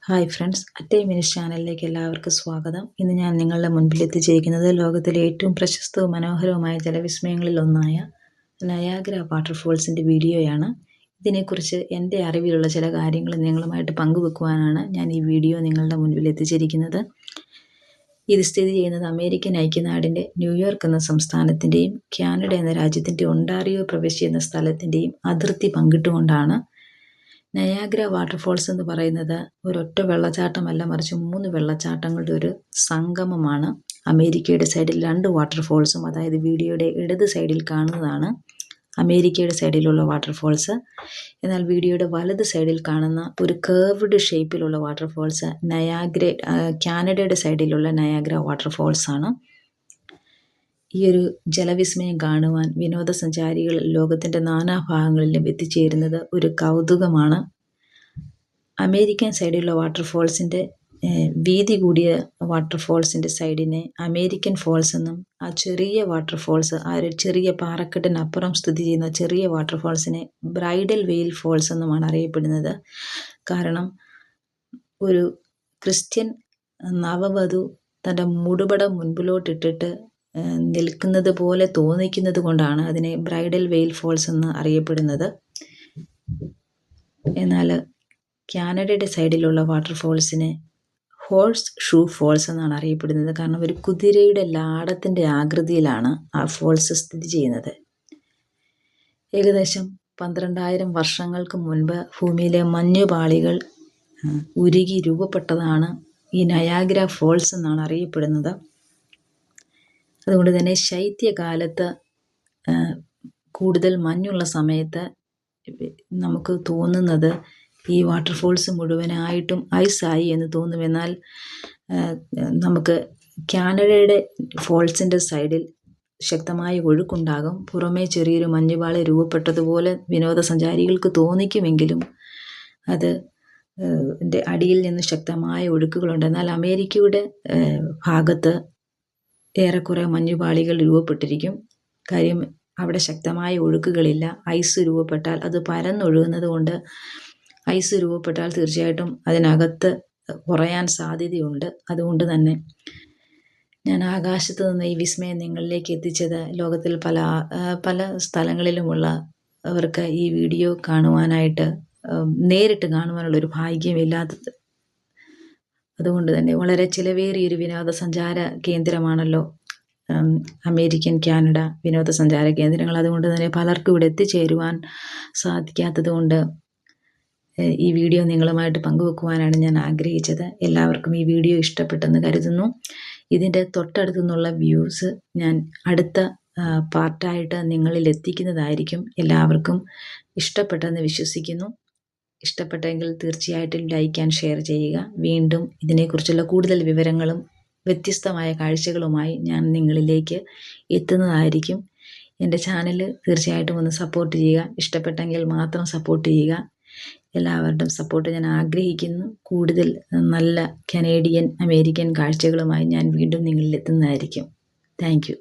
Hi friends, അറ്റേ മിനിസ് ചാനലിലേക്ക് എല്ലാവർക്കും സ്വാഗതം. ഇന്ന് ഞാൻ നിങ്ങളുടെ മുൻപിൽ എത്തിച്ചിരിക്കുന്നത് ലോകത്തിലെ ഏറ്റവും പ്രശസ്തവും മനോഹരവുമായ ജലവിസ്മയങ്ങളിൽ ഒന്നായ നയാഗ്ര വാട്ടർഫോൾസിൻ്റെ വീഡിയോയാണ്. ഇതിനെക്കുറിച്ച് എൻ്റെ അറിവിലുള്ള ചില കാര്യങ്ങൾ നിങ്ങളുമായിട്ട് പങ്കുവെക്കുവാനാണ് ഞാൻ ഈ വീഡിയോ നിങ്ങളുടെ മുൻപിൽ എത്തിച്ചിരിക്കുന്നത്. ഇത് സ്ഥിതി ചെയ്യുന്നത് അമേരിക്കൻ ഐക്യനാടിൻ്റെ ന്യൂയോർക്ക് എന്ന സംസ്ഥാനത്തിൻ്റെയും കാനഡ എന്ന രാജ്യത്തിൻ്റെ ഒണ്ടാറിയോ പ്രവിശ്യ എന്ന സ്ഥലത്തിൻ്റെയും അതിർത്തി പങ്കിട്ടുകൊണ്ടാണ്. നയാഗ്ര വാട്ടർഫോൾസ് എന്ന് പറയുന്നത് ഒരൊറ്റ വെള്ളച്ചാട്ടമല്ല, മറിച്ച് 3 വെള്ളച്ചാട്ടങ്ങളുടെ ഒരു സംഗമമാണ്. അമേരിക്കയുടെ സൈഡിൽ 2 വാട്ടർഫോൾസും, അതായത് വീഡിയോയുടെ ഇടത് സൈഡിൽ കാണുന്നതാണ് അമേരിക്കയുടെ സൈഡിലുള്ള വാട്ടർഫോൾസ്. എന്നാൽ വീഡിയോയുടെ വലത് സൈഡിൽ കാണുന്ന ഒരു കേർവ്ഡ് ഷേപ്പിലുള്ള വാട്ടർഫോൾസ് കാനഡയുടെ സൈഡിലുള്ള നയാഗ്ര വാട്ടർഫോൾസ് ആണ്. ഈ ഒരു ജലവിസ്മയം കാണുവാൻ വിനോദസഞ്ചാരികൾ ലോകത്തിൻ്റെ നാനാഭാഗങ്ങളിലും എത്തിച്ചേരുന്നത് ഒരു കൗതുകമാണ്. അമേരിക്കൻ സൈഡിലുള്ള വാട്ടർഫോൾസിൻ്റെ വീതി കൂടിയ വാട്ടർഫോൾസിൻ്റെ സൈഡിനെ അമേരിക്കൻ ഫോൾസ് എന്നും, ആ ചെറിയ വാട്ടർഫോൾസ്, ആ ഒരു ചെറിയ പാറക്കെട്ടിനപ്പുറം സ്ഥിതി ചെയ്യുന്ന ചെറിയ വാട്ടർഫോൾസിനെ ബ്രൈഡൽ വെയിൽ ഫോൾസ് എന്നുമാണ് അറിയപ്പെടുന്നത്. കാരണം ഒരു ക്രിസ്ത്യൻ നവവധു തൻ്റെ മുടുപടം മുൻപിലോട്ടിട്ടിട്ട് നിൽക്കുന്നത് പോലെ തോന്നിക്കുന്നത് കൊണ്ടാണ് അതിനെ ബ്രൈഡൽ വെയിൽ ഫോൾസ് എന്ന് അറിയപ്പെടുന്നത്. എന്നാൽ കാനഡയുടെ സൈഡിലുള്ള വാട്ടർഫോൾസിനെ ഹോഴ്സ് ഷൂ ഫോൾസ് എന്നാണ് അറിയപ്പെടുന്നത്. കാരണം ഒരു കുതിരയുടെ ലാടത്തിൻ്റെ ആകൃതിയിലാണ് ആ ഫോൾസ് സ്ഥിതി ചെയ്യുന്നത്. ഏകദേശം 12,000 വർഷങ്ങൾക്ക് മുൻപ് ഭൂമിയിലെ മഞ്ഞുപാളികൾ ഉരുകി രൂപപ്പെട്ടതാണ് ഈ നയാഗ്ര ഫോൾസ് എന്നാണ് അറിയപ്പെടുന്നത്. അതുകൊണ്ട് തന്നെ ശൈത്യകാലത്ത് കൂടുതൽ മഞ്ഞുള്ള സമയത്ത് നമുക്ക് തോന്നുന്നത് ഈ വാട്ടർഫോൾസ് മുഴുവനായിട്ടും ഐസായി എന്ന് തോന്നും. എന്നാൽ നമുക്ക് കാനഡയുടെ ഫോൾസിൻ്റെ സൈഡിൽ ശക്തമായ ഒഴുക്കുണ്ടാകും. പുറമേ ചെറിയൊരു മഞ്ഞുപാളി രൂപപ്പെട്ടതുപോലെ വിനോദസഞ്ചാരികൾക്ക് തോന്നിക്കുമെങ്കിലും അത് അടിയിൽ നിന്ന് ശക്തമായ ഒഴുക്കുകളുണ്ട്. എന്നാൽ അമേരിക്കയുടെ ഭാഗത്ത് ഏറെക്കുറെ മഞ്ഞുപാളികൾ രൂപപ്പെട്ടിരിക്കും. കാര്യം അവിടെ ശക്തമായ ഒഴുക്കുകളില്ല. ഐസ് രൂപപ്പെട്ടാൽ അത് പരന്നൊഴുകുന്നത് കൊണ്ട് ഐസ് രൂപപ്പെട്ടാൽ തീർച്ചയായിട്ടും അതിനകത്ത് കുറയാൻ സാധ്യതയുണ്ട്. അതുകൊണ്ട് തന്നെ ഞാൻ ആകാശത്ത് നിന്ന് ഈ വിസ്മയം നിങ്ങളിലേക്ക് എത്തിച്ചത് ലോകത്തിൽ പല സ്ഥലങ്ങളിലുമുള്ളവർക്ക് ഈ വീഡിയോ കാണുവാനായിട്ട് നേരിട്ട് കാണുവാനുള്ളൊരു ഭാഗ്യമില്ലാത്തത്. അതുകൊണ്ട് തന്നെ വളരെ ചിലവേറിയൊരു വിനോദസഞ്ചാര കേന്ദ്രമാണല്ലോ അമേരിക്കൻ കാനഡ വിനോദസഞ്ചാര കേന്ദ്രങ്ങൾ. അതുകൊണ്ട് തന്നെ പലർക്കും ഇവിടെ എത്തിച്ചേരുവാൻ സാധിക്കാത്തത് കൊണ്ട് ഈ വീഡിയോ നിങ്ങളുമായിട്ട് പങ്കുവെക്കുവാനാണ് ഞാൻ ആഗ്രഹിച്ചത്. എല്ലാവർക്കും ഈ വീഡിയോ ഇഷ്ടപ്പെട്ടെന്ന് കരുതുന്നു. ഇതിൻ്റെ തൊട്ടടുത്തു നിന്നുള്ള വ്യൂസ് ഞാൻ അടുത്ത പാർട്ടായിട്ട് നിങ്ങളിൽ എത്തിക്കുന്നതായിരിക്കും. എല്ലാവർക്കും ഇഷ്ടപ്പെട്ടെന്ന് വിശ്വസിക്കുന്നു. ഇഷ്ടപ്പെട്ടെങ്കിൽ തീർച്ചയായിട്ടും ലൈക്ക് ആൻഡ് ഷെയർ ചെയ്യുക. വീണ്ടും ഇതിനെക്കുറിച്ചുള്ള കൂടുതൽ വിവരങ്ങളും വ്യത്യസ്തമായ കാഴ്ചകളുമായി ഞാൻ നിങ്ങളിലേക്ക് എത്തുന്നതായിരിക്കും. എൻ്റെ ചാനൽ തീർച്ചയായിട്ടും ഒന്ന് സപ്പോർട്ട് ചെയ്യുക. ഇഷ്ടപ്പെട്ടെങ്കിൽ മാത്രം സപ്പോർട്ട് ചെയ്യുക. എല്ലാവരുടെയും സപ്പോർട്ട് ഞാൻ ആഗ്രഹിക്കുന്നു. കൂടുതൽ നല്ല കനേഡിയൻ, അമേരിക്കൻ കാഴ്ചകളുമായി ഞാൻ വീണ്ടും നിങ്ങളിൽ എത്തുന്നതായിരിക്കും. Thank you.